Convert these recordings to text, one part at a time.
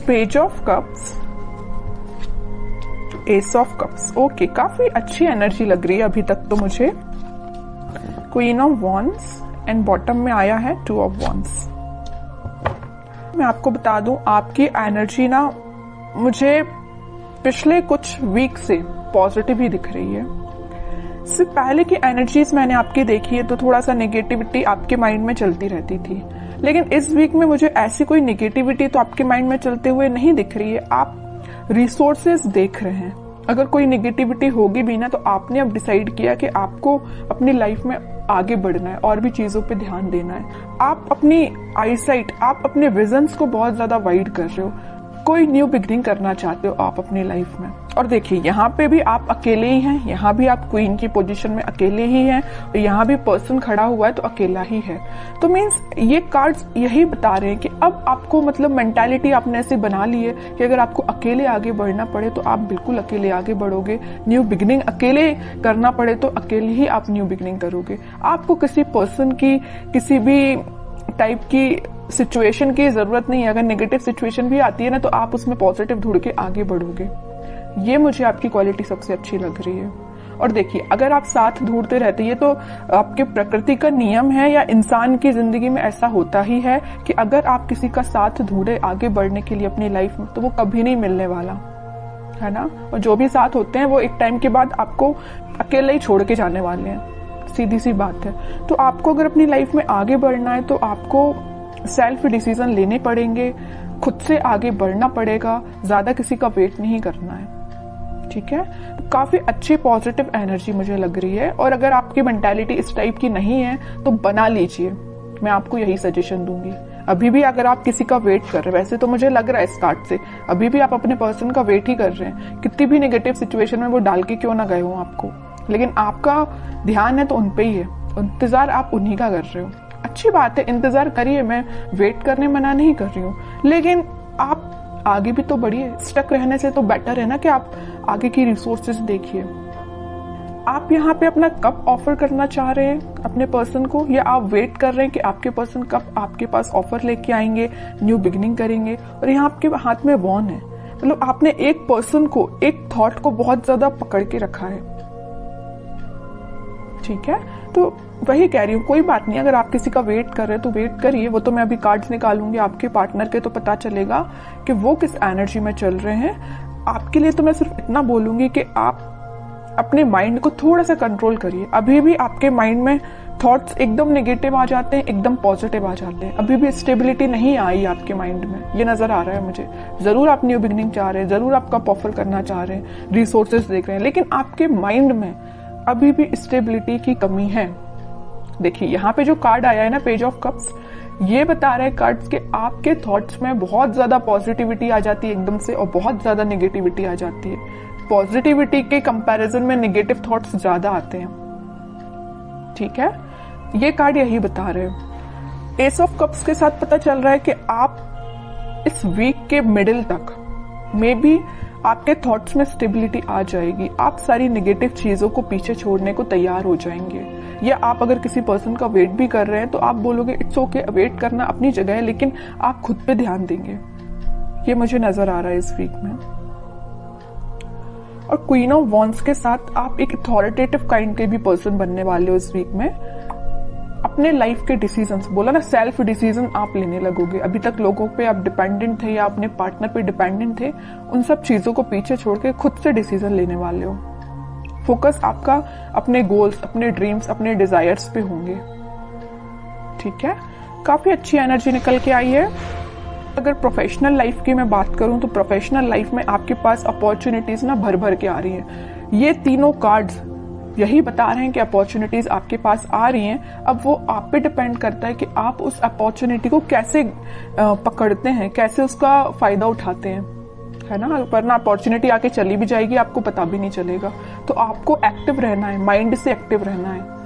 Page of cups, S of cups. Okay, काफी अच्छी energy लग रही है अभी तक तो मुझे। Queen of wands and bottom में आया है 2 ऑफ वॉन्ड्स। मैं आपको बता दूं, आपकी एनर्जी ना मुझे पिछले कुछ वीक से पॉजिटिव ही दिख रही है। इससे पहले की एनर्जीज मैंने आपकी देखी है तो थोड़ा सा नेगेटिविटी आपके माइंड में चलती रहती थी, लेकिन इस वीक में मुझे ऐसी कोई नेगेटिविटी तो आपके माइंड में चलते हुए नहीं दिख रही है। आप रिसोर्सेज देख रहे हैं। अगर कोई नेगेटिविटी होगी भी ना तो आपने अब डिसाइड किया कि आपको अपनी लाइफ में आगे बढ़ना है और भी चीजों पे ध्यान देना है। आप अपनी आईसाइट, आप अपने विजन्स को बहुत ज्यादा वाइड कर रहे हो। कोई न्यू बिगनिंग करना चाहते हो आप अपनी लाइफ में। और देखिए, यहाँ पे भी आप अकेले ही हैं, यहाँ भी आप क्वीन की पोजीशन में अकेले ही हैं, और यहाँ भी पर्सन खड़ा हुआ है तो अकेला ही है। तो मीन्स ये कार्ड्स यही बता रहे हैं कि अब आपको मतलब मेंटालिटी आपने ऐसे बना ली है कि अगर आपको अकेले आगे बढ़ना पड़े तो आप बिल्कुल अकेले आगे बढ़ोगे। न्यू बिगनिंग अकेले करना पड़े तो अकेले ही आप न्यू बिगनिंग करोगे। आपको किसी पर्सन की, किसी भी टाइप की सिचुएशन की जरूरत नहीं है। अगर नेगेटिव सिचुएशन भी आती है ना तो आप उसमें पॉजिटिव ढूंढ के आगे बढ़ोगे। ये मुझे आपकी क्वालिटी सबसे अच्छी लग रही है। और देखिए, अगर आप साथ ढूंढते रहते, ये तो आपके प्रकृति का नियम है या इंसान की जिंदगी में ऐसा होता ही है कि अगर आप किसी का साथ ढूंढे आगे बढ़ने के लिए अपनी लाइफ में तो वो कभी नहीं मिलने वाला, है ना। और जो भी साथ होते हैं वो एक टाइम के बाद आपको अकेले ही छोड़ के जाने वाले हैं, सीधी सी बात है। तो आपको अगर अपनी लाइफ में आगे बढ़ना है तो आपको सेल्फ डिसीजन लेने पड़ेंगे, खुद से आगे बढ़ना पड़ेगा, ज्यादा किसी का वेट नहीं करना है, ठीक है। तो काफी अच्छी पॉजिटिव एनर्जी मुझे लग रही है। और अगर आपकी मेंटालिटी इस टाइप की नहीं है तो बना लीजिए, मैं आपको यही सजेशन दूंगी। अभी भी अगर आप किसी का वेट कर रहे हैं, वैसे तो मुझे लग रहा है इस कार्ड से अभी भी आप अपने पर्सन का वेट ही कर रहे हैं, कितनी भी नेगेटिव सिचुएशन में वो डाल के क्यों ना गए हो आपको, लेकिन आपका ध्यान है तो उन पे ही है, इंतजार आप उन्हीं का कर रहे हो। अच्छी बात है, इंतजार करिए, मैं वेट करने मना नहीं कर रही हूँ, लेकिन आप आगे भी तो बढ़िए। स्टक रहने से तो बेटर है ना कि आप आगे की रिसोर्सेज देखिए। आप यहाँ पे अपना कब ऑफर करना चाह रहे हैं अपने पर्सन को, या आप वेट कर रहे हैं कि आपके पर्सन कब आपके पास ऑफर लेके आएंगे, न्यू बिगिनिंग करेंगे। और यहाँ आपके हाथ में वॉन है, मतलब आपने एक पर्सन को, एक थॉट को बहुत ज्यादा पकड़ के रखा है, ठीक है। तो वही कह रही हूँ, कोई बात नहीं, अगर आप किसी का वेट कर रहे हैं तो वेट करिए। वो तो मैं अभी कार्ड्स निकालूंगी आपके पार्टनर के, तो पता चलेगा कि वो किस एनर्जी में चल रहे हैं। आपके लिए तो मैं सिर्फ इतना बोलूंगी कि आप अपने माइंड को थोड़ा सा कंट्रोल करिए। अभी भी आपके माइंड में थॉट्स एकदम नेगेटिव आ जाते हैं, एकदम पॉजिटिव आ जाते हैं। अभी भी स्टेबिलिटी नहीं आई आपके माइंड में, ये नजर आ रहा है मुझे। जरूर आप न्यू बिगिनिंग चाह रहे हैं, जरूर आप कप ऑफर करना चाह रहे हैं, रिसोर्सेज देख रहे हैं, लेकिन आपके माइंड में अभी भी स्टेबिलिटी की कमी है। देखिए, यहाँ पे जो कार्ड आया है ना, पेज ऑफ कप्स, ये बता रहे हैं कार्ड्स के आपके थॉट्स में बहुत ज्यादा पॉजिटिविटी आ जाती है एकदम से, और बहुत ज्यादा नेगेटिविटी आ जाती है। पॉजिटिविटी के कंपैरिजन में नेगेटिव थॉट्स ज्यादा आते हैं, ठीक है। ये कार्ड यही बता रहे हैं। एस ऑफ कप्स के साथ पता चल रहा है कि आप इस वीक के मिडिल तक मे बी आपके थॉट्स में स्टेबिलिटी आ जाएगी। आप सारी नेगेटिव चीजों को पीछे छोड़ने को तैयार हो जाएंगे। या आप अगर किसी पर्सन का वेट भी कर रहे हैं तो आप बोलोगे इट्स ओके, वेट करना अपनी जगह है, लेकिन आप खुद पे ध्यान देंगे। ये मुझे नजर आ रहा है इस वीक में। और क्वीन ऑफ वॉन्ड्स के साथ आप एक अथॉरिटेटिव काइंड के भी पर्सन बनने वाले हो इस वीक में। अपने लाइफ के डिसीजंस, बोला ना, सेल्फ डिसीजन आप लेने लगोगे। अभी तक लोगों पे आप डिपेंडेंट थे या अपने पार्टनर पे डिपेंडेंट थे, उन सब चीजों को पीछे छोड़ के खुद से डिसीजन लेने वाले हो। फोकस आपका अपने गोल्स, अपने ड्रीम्स, अपने डिजायर्स पे होंगे, ठीक है। काफी अच्छी एनर्जी निकल के आई है। अगर प्रोफेशनल लाइफ की मैं बात करूं तो प्रोफेशनल लाइफ में आपके पास अपॉर्चुनिटीज ना भर भर के आ रही हैं। ये तीनों कार्ड्स यही बता रहे हैं कि अपॉर्चुनिटीज आपके पास आ रही हैं। अब वो आप पे डिपेंड करता है कि आप उस अपॉर्चुनिटी को कैसे पकड़ते हैं, कैसे उसका फायदा उठाते हैं, है ना। वरना अपॉर्चुनिटी आके चली भी जाएगी, आपको पता भी नहीं चलेगा। तो आपको एक्टिव रहना है, माइंड से एक्टिव रहना है।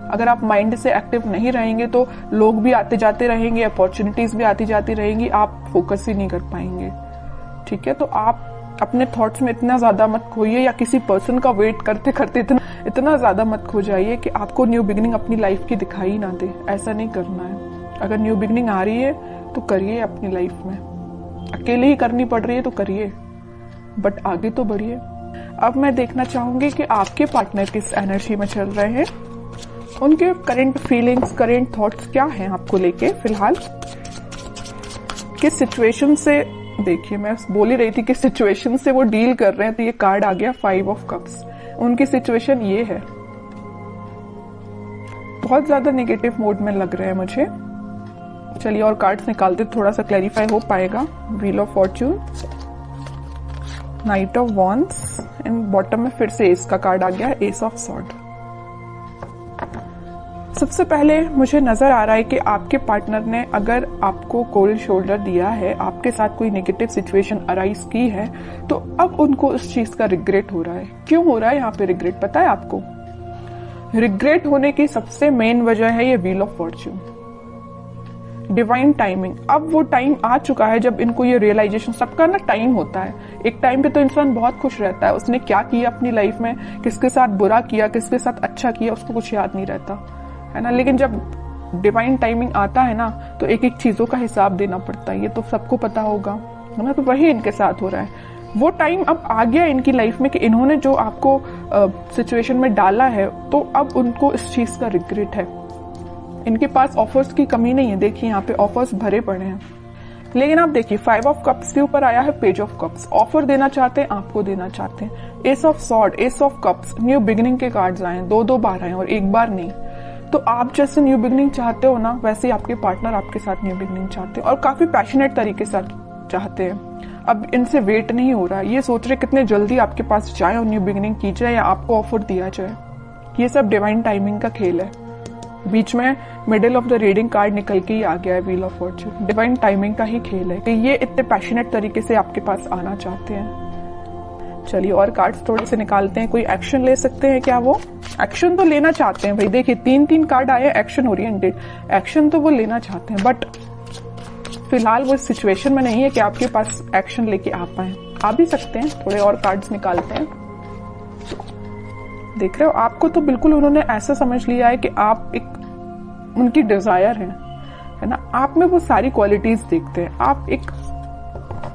अगर आप माइंड से एक्टिव नहीं रहेंगे तो लोग भी आते जाते रहेंगे, अपॉर्चुनिटीज भी आती जाती रहेंगी, आप फोकस ही नहीं कर पाएंगे, ठीक है। तो आप अपने थॉट्स में इतना ज्यादा मत खोइए, या किसी पर्सन का वेट करते करते इतना ज्यादा मत खो जाइए कि आपको न्यू बिगिनिंग अपनी लाइफ की दिखाई ना दे। ऐसा नहीं करना है। अगर न्यू बिगिनिंग आ रही है तो करिए अपनी लाइफ में, अकेले ही करनी पड़ रही है तो करिए, बट आगे तो बढ़िए। अब मैं देखना चाहूंगी कि आपके पार्टनर किस एनर्जी में चल रहे हैं, उनके करंट फीलिंग्स, करंट थॉट्स क्या हैं आपको लेके फिलहाल, किस सिचुएशन से, देखिए मैं बोल ही रही थी किस सिचुएशन से वो डील कर रहे हैं, तो ये कार्ड आ गया 5 ऑफ कप्स। उनकी सिचुएशन ये है, बहुत ज्यादा नेगेटिव मोड में लग रहे हैं मुझे। चलिए और कार्ड्स निकालते, थोड़ा सा क्लैरिफाई हो पाएगा। Wheel of Fortune, night of wands and bottom में फिर से एस का कार्ड आ गया, एस ऑफ सॉर्ड। सबसे पहले मुझे नजर आ रहा है कि आपके पार्टनर ने अगर आपको कोल्ड शोल्डर दिया है, आपके साथ कोई नेगेटिव सिचुएशन अराइज की है, तो अब उनको उस चीज का रिग्रेट हो रहा है। क्यों हो रहा है यहाँ पे रिग्रेट, पता है आपको? रिग्रेट होने की सबसे मेन वजह है ये wheel of Fortune, divine timing. अब वो टाइम आ चुका है जब इनको ये रियलाइजेशन, सबका ना टाइम होता है। एक टाइम पे तो इंसान बहुत खुश रहता है, उसने क्या किया अपनी लाइफ में, किसके साथ बुरा किया, किसके साथ अच्छा किया, उसको कुछ याद नहीं रहता है ना। लेकिन जब डिवाइन टाइमिंग आता है ना, तो एक एक चीजों का हिसाब देना पड़ता है, ये तो सबको पता होगा है ना। तो वही इनके साथ हो रहा है। वो टाइम अब आ गया इनकी लाइफ में कि इन्होंने जो आपको सिचुएशन में डाला है, तो अब उनको इस चीज का रिग्रेट है। इनके पास ऑफर्स की कमी नहीं है, देखिए यहाँ पे ऑफर्स भरे पड़े हैं। लेकिन आप देखिए 5 ऑफ कप्स के ऊपर आया है पेज ऑफ कप्स। ऑफर देना चाहते हैं, आपको देना चाहते हैं। S of sword, S of cups, new beginning के कार्ड्स आए, 2 बार आए और एक बार नहीं। तो आप जैसे न्यू बिगिनिंग चाहते हो ना, वैसे ही आपके पार्टनर आपके साथ न्यू बिगिनिंग चाहते हैं और काफी पैशनेट तरीके से चाहते हैं। अब इनसे वेट नहीं हो रहा, ये सोच रहे कितने जल्दी आपके पास जाए और न्यू बिगिनिंग की जाए या आपको ऑफर दिया जाए। ये सब डिवाइन टाइमिंग का खेल है। बीच में middle of the reading card निकल के ही आ गया है wheel of Fortune. Divine timing का ही खेल है कि ये इतने पैशनेट तरीके से आपके पास आना चाहते हैं। चलिए और कार्ड्स थोड़े से निकालते हैं। कोई एक्शन ले सकते हैं क्या? वो एक्शन तो लेना चाहते हैं भाई। देखिए 3 कार्ड आए, एक्शन ओरिएंटेड। एक्शन तो वो लेना चाहते हैं, बट फिलहाल वो सिचुएशन में नहीं है कि आपके पास एक्शन लेके आ पाए। आ भी सकते हैं। थोड़े और कार्ड्स निकालते हैं। देख रहे हो, आपको तो बिल्कुल उन्होंने ऐसा समझ लिया है कि आप एक उनकी डिजायर है ना। आप में वो सारी क्वालिटीज देखते हैं। आप एक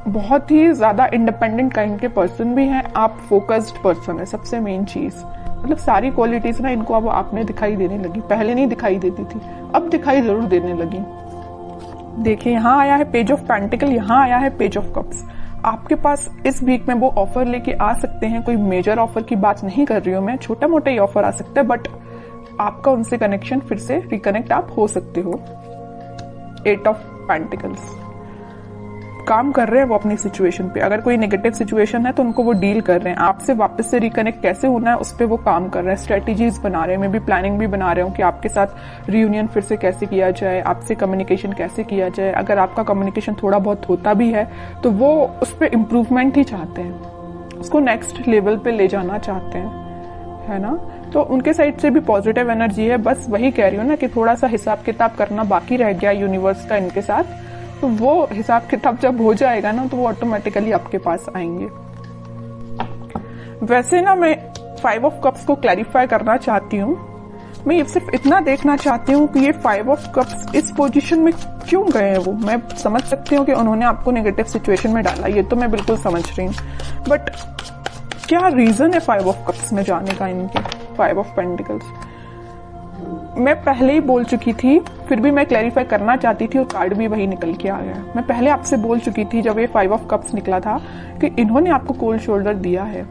बहुत ही ज्यादा इंडिपेंडेंट काइंड के पर्सन भी हैं। आप फोकस्ड पर्सन है, सबसे मेन चीज। मतलब सारी क्वालिटीज ना इनको अब आप में दिखाई देने लगी। पहले नहीं दिखाई देती थी, अब दिखाई जरूर देने लगी। देखिए यहाँ आया है पेज ऑफ पेंटिकल, यहाँ आया है पेज ऑफ कप्स। आपके पास इस वीक में वो ऑफर लेके आ सकते हैं। कोई मेजर ऑफर की बात नहीं कर रही हूँ मैं, छोटा मोटा ही ऑफर आ सकता है, बट आपका उनसे कनेक्शन फिर से रिकनेक्ट आप हो सकते हो। 8 ऑफ पेंटिकल्स, काम कर रहे हैं वो अपनी सिचुएशन पे। अगर कोई नेगेटिव सिचुएशन है तो उनको वो डील कर रहे हैं। आपसे वापस से रिकनेक्ट कैसे होना है उस पर वो काम कर रहे हैं। स्ट्रेटेजीज बना रहे हैं, मैं भी प्लानिंग भी बना रहे हूँ कि आपके साथ रियूनियन फिर से कैसे किया जाए, आपसे कम्युनिकेशन कैसे किया जाए। अगर आपका कम्युनिकेशन थोड़ा बहुत होता भी है तो वो उस पर इम्प्रूवमेंट ही चाहते हैं, उसको नेक्स्ट लेवल पे ले जाना चाहते हैं, है ना। तो उनके साइड से भी पॉजिटिव एनर्जी है। बस वही कह रही हूँ ना कि थोड़ा सा हिसाब किताब करना बाकी रह गया यूनिवर्स का इनके साथ। तो वो हिसाब किताब जब हो जाएगा ना, तो वो ऑटोमेटिकली आपके पास आएंगे। वैसे ना मैं 5 ऑफ कप्स को क्लैरिफाई करना चाहती हूँ। मैं ये सिर्फ इतना देखना चाहती हूँ कि ये 5 ऑफ कप्स इस पोजीशन में क्यों गए हैं। वो मैं समझ सकती हूँ कि उन्होंने आपको नेगेटिव सिचुएशन में डाला, ये तो मैं बिल्कुल समझ रही हूँ, बट क्या रीजन है 5 ऑफ कप्स में जाने का इनके? 5 ऑफ पेंटिकल्स मैं पहले ही बोल चुकी थी, फिर भी मैं क्लैरिफाई करना चाहती थी और कार्ड भी वही निकल के आ गया। मैं पहले आपसे बोल चुकी थी जब ये 5 ऑफ कप्स निकला था कि इन्होंने आपको कोल्ड शोल्डर दिया है,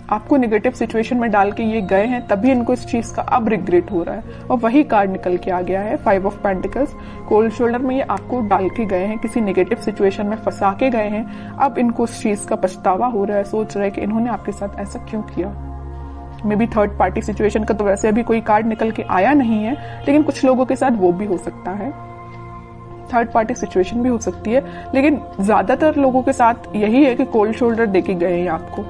आपको नेगेटिव सिचुएशन में डाल के ये गए हैं, तभी इनको इस चीज का अब रिग्रेट हो रहा है। और वही कार्ड निकल के आ गया है 5 ऑफ पेंटिकल्स। कोल्ड शोल्डर में ये आपको डाल के गए हैं, किसी नेगेटिव सिचुएशन में फंसा के गए हैं। अब इनको उस चीज का पछतावा हो रहा है, सोच रहे हैं कि इन्होंने आपके साथ ऐसा क्यों किया। May be third party situation का तो वैसे अभी कोई कार्ड निकल के आया नहीं है, लेकिन कुछ लोगों के साथ वो भी हो सकता है। थर्ड पार्टी सिचुएशन भी हो सकती है, लेकिन ज्यादातर लोगों के साथ यही है कि कोल्ड शोल्डर देके गए हैं आपको।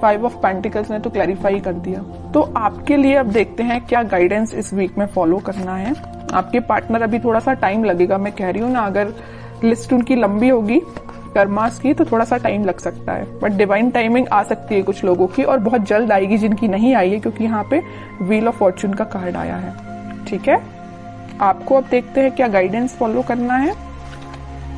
5 ऑफ पेंटिकल्स ने तो क्लैरिफाई कर दिया। तो आपके लिए अब देखते हैं क्या गाइडेंस इस वीक में फॉलो करना है। आपके पार्टनर अभी थोड़ा सा टाइम लगेगा, मैं कह रही हूँ ना, अगर लिस्ट उनकी लंबी होगी कर्मास की तो थोड़ा सा टाइम लग सकता है, बट डिवाइन टाइमिंग आ सकती है कुछ लोगों की और बहुत जल्द आएगी जिनकी नहीं आई है, क्योंकि यहाँ पे व्हील ऑफ फॉर्च्यून का कार्ड आया है। ठीक है, आपको अब देखते हैं क्या गाइडेंस फॉलो करना है।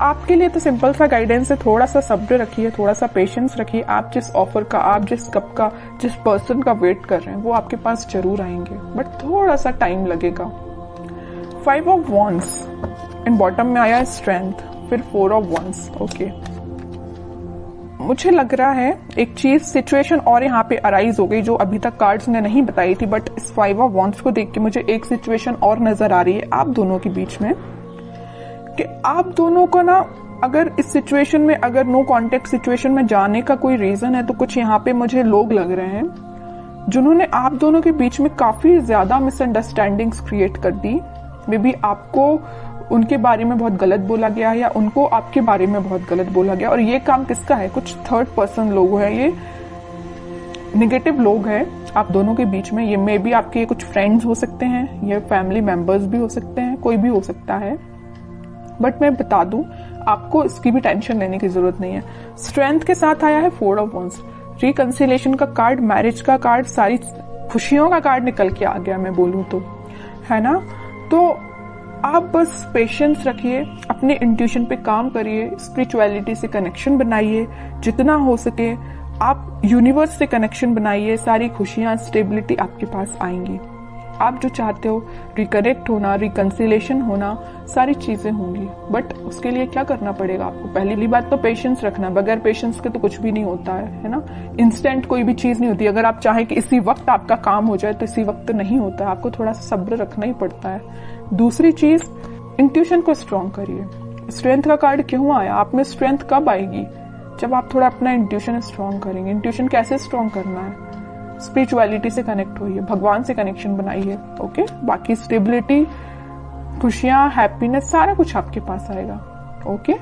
आपके लिए तो सिंपल सा गाइडेंस है, थोड़ा सा सब्र रखिए, थोड़ा सा पेशेंस रखिए। आप जिस ऑफर का, आप जिस कप का, जिस पर्सन का वेट कर रहे हैं वो आपके पास जरूर आएंगे, बट थोड़ा सा टाइम लगेगा। 5 ऑफ वॉन्ड्स एंड बॉटम में आया है स्ट्रेंथ, फिर 4 ऑफ वॉन्ड्स। ओके, मुझे लग रहा है एक चीज, सिचुएशन और यहाँ पे अराइज हो गई जो अभी तक कार्ड्स ने नहीं बताई थी, बट इस 5 ऑफ वॉन्ड्स को देख के मुझे एक सिचुएशन और नजर आ रही है आप दोनों के बीच में, कि आप दोनों को ना, अगर इस सिचुएशन में, अगर नो कॉन्टेक्ट सिचुएशन में जाने का कोई रीजन है, तो कुछ यहाँ पे मुझे लोग लग रहे हैं जिन्होंने आप दोनों के बीच में काफी ज्यादा मिसअंडरस्टैंडिंग्स क्रिएट कर दी। मे बी आपको उनके बारे में बहुत गलत बोला गया है, या उनको आपके बारे में बहुत गलत बोला गया, और ये काम किसका है? कुछ थर्ड पर्सन लोग हैं, ये निगेटिव लोग हैं आप दोनों के बीच में। ये मे बी आपके कुछ फ्रेंड्स हो सकते हैं, ये फैमिली मेंबर्स भी हो सकते हैं, कोई भी हो सकता है, बट मैं बता दूं आपको इसकी भी टेंशन लेने की जरूरत नहीं है। स्ट्रेंथ के साथ आया है 4 ऑफ वॉन्ड्स, रिकंसिलिएशन का कार्ड, मैरिज का कार्ड, सारी खुशियों का कार्ड निकल के आ गया, मैं बोलूं तो, है ना। तो आप बस पेशेंस रखिए, अपने इंट्यूशन पे काम करिए, स्पिरिचुअलिटी से कनेक्शन बनाइए जितना हो सके, आप यूनिवर्स से कनेक्शन बनाइए, सारी खुशियां, स्टेबिलिटी आपके पास आएंगी। आप जो चाहते हो, रिकनेक्ट होना, रिकंसिलेशन होना, सारी चीजें होंगी, बट उसके लिए क्या करना पड़ेगा आपको? पहली बात तो पेशेंस रखना, बगैर पेशेंस के तो कुछ भी नहीं होता है ना। इंस्टेंट कोई भी चीज नहीं होती, अगर आप चाहें कि इसी वक्त आपका काम हो जाए तो इसी वक्त नहीं होता है, आपको थोड़ा सा सब्र रखना ही पड़ता है। दूसरी चीज, इंट्यूशन को स्ट्रॉन्ग करिए। स्ट्रेंथ का कार्ड क्यों आया? आप में स्ट्रेंथ कब आएगी? जब आप थोड़ा अपना इंट्यूशन स्ट्रॉन्ग करेंगे। इंट्यूशन कैसे स्ट्रॉन्ग करना है? स्पिरिचुअलिटी से कनेक्ट होइए, भगवान से कनेक्शन बनाइए। ओके, बाकी स्टेबिलिटी, खुशियां, हैप्पीनेस, सारा कुछ आपके पास आएगा। ओके।